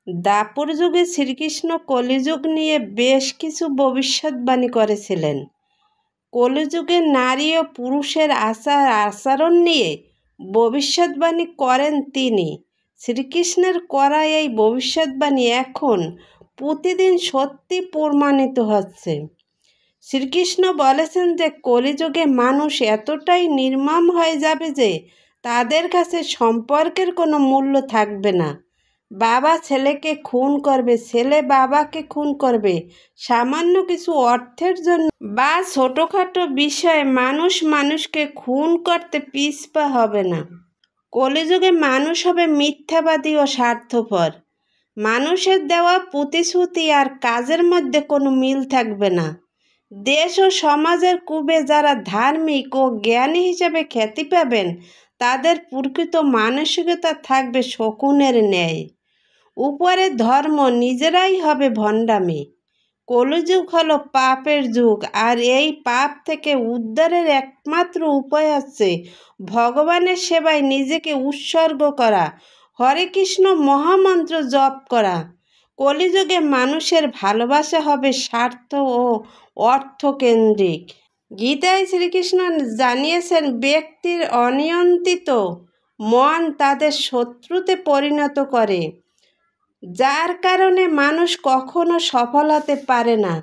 দাপর যুগে শ্রীকৃষ্ণ কলিযুগ নিয়ে বেশ কিছু ভবিষ্যৎবাণী করেছিলেন। কলিযুগে নারী ও পুরুষের আচার আচরণ নিয়ে ভবিষ্যৎবাণী করেন তিনি। শ্রীকৃষ্ণের করা এই ভবিষ্যৎবাণী এখন প্রতিদিন সত্যি প্রমাণিত হচ্ছে। শ্রীকৃষ্ণ বলেছেন যে কলিযুগে মানুষ এতটাই নির্মম হয়ে যাবে যে তাদের কাছে সম্পর্কের কোনো মূল্য থাকবে না। বাবা ছেলেকে খুন করবে, ছেলে বাবাকে খুন করবে সামান্য কিছু অর্থের জন্য, বা ছোটোখাটো বিষয়ে মানুষ মানুষকে খুন করতে পিছপা হবে না। কলিযুগে মানুষ হবে মিথ্যাবাদী ও স্বার্থপর। মানুষের দেওয়া প্রতিশ্রুতি আর কাজের মধ্যে কোনো মিল থাকবে না। দেশ ও সমাজের কূপে যারা ধার্মিক ও জ্ঞানী হিসেবে খ্যাতি পাবেন তাদের প্রকৃত মানসিকতা থাকবে শকুনের ন্যায়। উপরে ধর্ম নিজেরাই হবে ভণ্ডামি। কলিযুগ হলো পাপের যুগ, আর এই পাপ থেকে উদ্ধারের একমাত্র উপায় হচ্ছে ভগবানের সেবায় নিজেকে উৎসর্গ করা, হরে কৃষ্ণ মহামন্ত্র জপ করা। কলিযুগে মানুষের ভালোবাসা হবে স্বার্থ ও অর্থকেন্দ্রিক। গীতায় শ্রীকৃষ্ণ জানিয়েছেন ব্যক্তির অনিয়ন্ত্রিত মন তাদের শত্রুতে পরিণত করে, যার কারণে মানুষ কখনো সফল হতে পারে না।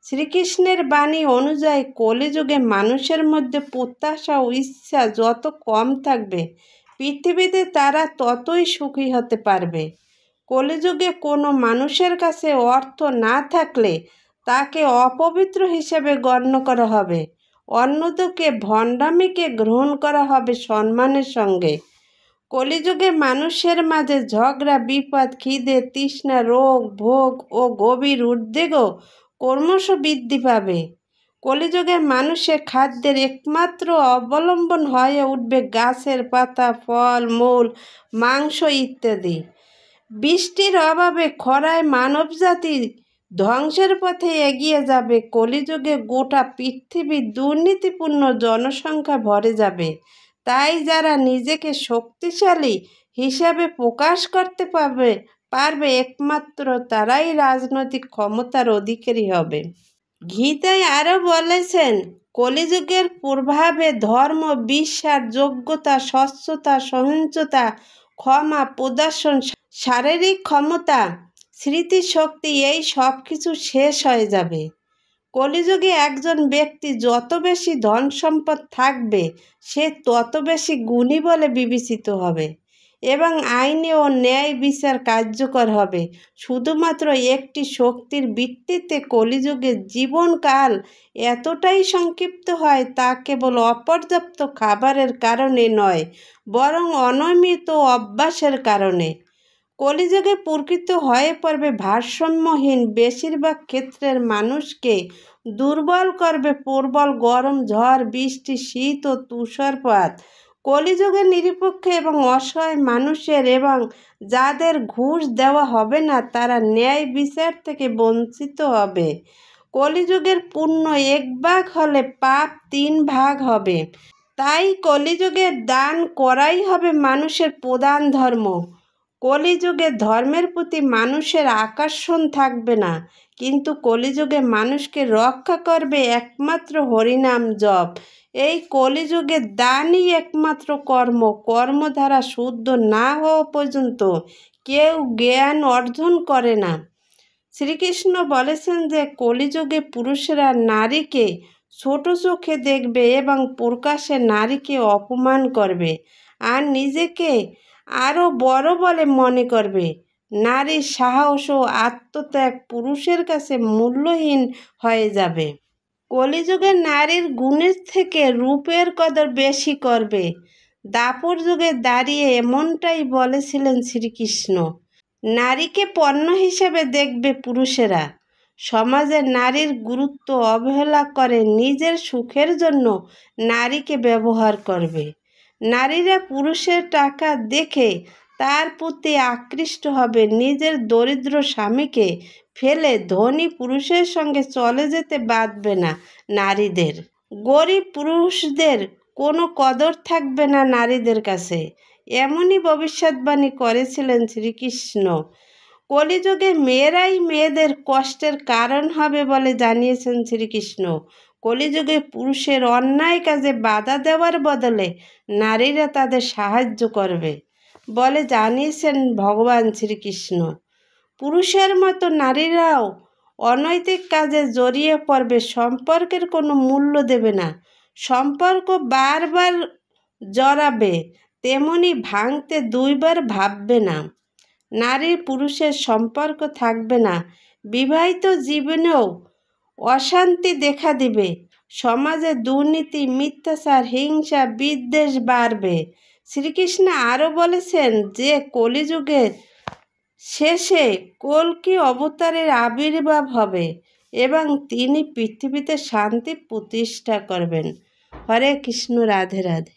শ্রীকৃষ্ণের বাণী অনুযায়ী কলিযুগে মানুষের মধ্যে প্রত্যাশা ও ইচ্ছা যত কম থাকবে পৃথিবীতে তারা ততই সুখী হতে পারবে। কলিযুগে কোনো মানুষের কাছে অর্থ না থাকলে তাকে অপবিত্র হিসেবে গণ্য করা হবে, অন্যদিকে ভণ্ডামিকে গ্রহণ করা হবে সম্মানের সঙ্গে। কলিযুগে মানুষের মাঝে ঝগড়া, বিপদ, খিদে, তৃষ্ণা, রোগ, ভোগ ও গভীর উদ্বেগও ক্রমশ বৃদ্ধি পাবে। কলিযুগে মানুষের খাদ্যের একমাত্র অবলম্বন হয়ে উঠবে গাছের পাতা, ফল মূল, মাংস ইত্যাদি। বৃষ্টির অভাবে খরায় মানবজাতি ধ্বংসের পথে এগিয়ে যাবে। কলিযুগে গোটা পৃথিবী দুর্নীতিপূর্ণ জনসংখ্যা ভরে যাবে। তাই যারা নিজেকে শক্তিশালী হিসাবে প্রকাশ করতে পারবে একমাত্র তারাই রাজনৈতিক ক্ষমতার অধিকারী হবে। গীতায় আরও বলেছেন, কলিযুগের প্রভাবে ধর্ম, বিশ্বাস, যোগ্যতা, স্বচ্ছতা, সহিংসতা, ক্ষমা, প্রদর্শন, শারীরিক ক্ষমতা, স্মৃতিশক্তি এই সব কিছু শেষ হয়ে যাবে। কলিযুগে একজন ব্যক্তি যত বেশি ধন সম্পদ থাকবে সে তত বেশি গুণী বলে বিবেচিত হবে এবং আইনে ও ন্যায় বিচার কার্যকর হবে শুধুমাত্র একটি শক্তির ভিত্তিতে। কলিযুগের জীবনকাল এতটাই সংক্ষিপ্ত হয় তা কেবল অপর্যাপ্ত খাবারের কারণে নয়, বরং অনিয়মিত অভ্যাসের কারণে। কলিযুগে প্রকৃত হয়ে পড়বে ভারসাম্যহীন, বেশিরভাগ ক্ষেত্রের মানুষকে দুর্বল করবে প্রবল গরম, ঝড়, বৃষ্টি, শীত ও তুষারপাত। কলিযুগে নিরপেক্ষ এবং অসহায় মানুষের এবং যাদের ঘুষ দেওয়া হবে না তারা ন্যায় বিচার থেকে বঞ্চিত হবে। কলিযুগের পুণ্য 1 ভাগ হলে পাপ 3 ভাগ হবে। তাই কলিযুগে দান করাই হবে মানুষের প্রধান ধর্ম। কলিযুগে ধর্মের প্রতি মানুষের আকর্ষণ থাকবে না, কিন্তু কলিযুগে মানুষকে রক্ষা করবে একমাত্র হরিনাম জপ। এই কলিযুগে দানই একমাত্র কর্ম দ্বারা শুদ্ধ না হওয়া পর্যন্ত কেউ জ্ঞান অর্জন করে না। শ্রীকৃষ্ণ বলেছেন যে কলিযুগে পুরুষেরা নারীকে ছোট চোখে দেখবে এবং প্রকাশ্যে নারীকে অপমান করবে আর নিজেকে আরও বড় বলে মনে করবে। নারীর সাহস ও আত্মত্যাগ পুরুষের কাছে মূল্যহীন হয়ে যাবে। কলিযুগে নারীর গুণের থেকে রূপের কদর বেশি করবে। দাপর যুগে দাঁড়িয়ে এমনটাই বলেছিলেন শ্রীকৃষ্ণ। নারীকে পণ্য হিসেবে দেখবে পুরুষেরা। সমাজে নারীর গুরুত্ব অবহেলা করে নিজের সুখের জন্য নারীকে ব্যবহার করবে। নারীরা পুরুষের টাকা দেখে তার প্রতি আকৃষ্ট হবে, নিজের দরিদ্র স্বামীকে ফেলে ধনী পুরুষের সঙ্গে চলে যেতে বাধবে না নারীদের। গরিব পুরুষদের কোনো কদর থাকবে না নারীদের কাছে। এমনই ভবিষ্যৎবাণী করেছিলেন শ্রীকৃষ্ণ। কলিযুগে মেয়েরাই মেয়েদের কষ্টের কারণ হবে বলে জানিয়েছেন শ্রীকৃষ্ণ। কলিযুগে পুরুষের অন্যায় কাজে বাধা দেওয়ার বদলে নারীরা তাদের সাহায্য করবে বলে জানিয়েছেন ভগবান শ্রীকৃষ্ণ। পুরুষের মতো নারীরাও অনৈতিক কাজে জড়িয়ে পড়বে, সম্পর্কের কোনো মূল্য দেবে না, সম্পর্ক বারবার জড়াবে, তেমনি ভাঙতে দুইবার ভাববে না। নারী পুরুষের সম্পর্ক থাকবে না, বিবাহিত জীবনেও অশান্তি দেখা দিবে, সমাজে দুর্নীতি, মিথ্যাচার, হিংসা, বিদ্বেষ বাড়বে। শ্রীকৃষ্ণ আরও বলেছেন যে কলিযুগের শেষে কল্কি অবতারের আবির্ভাব হবে এবং তিনি পৃথিবীতে শান্তি প্রতিষ্ঠা করবেন। হরে কৃষ্ণ, রাধে রাধে।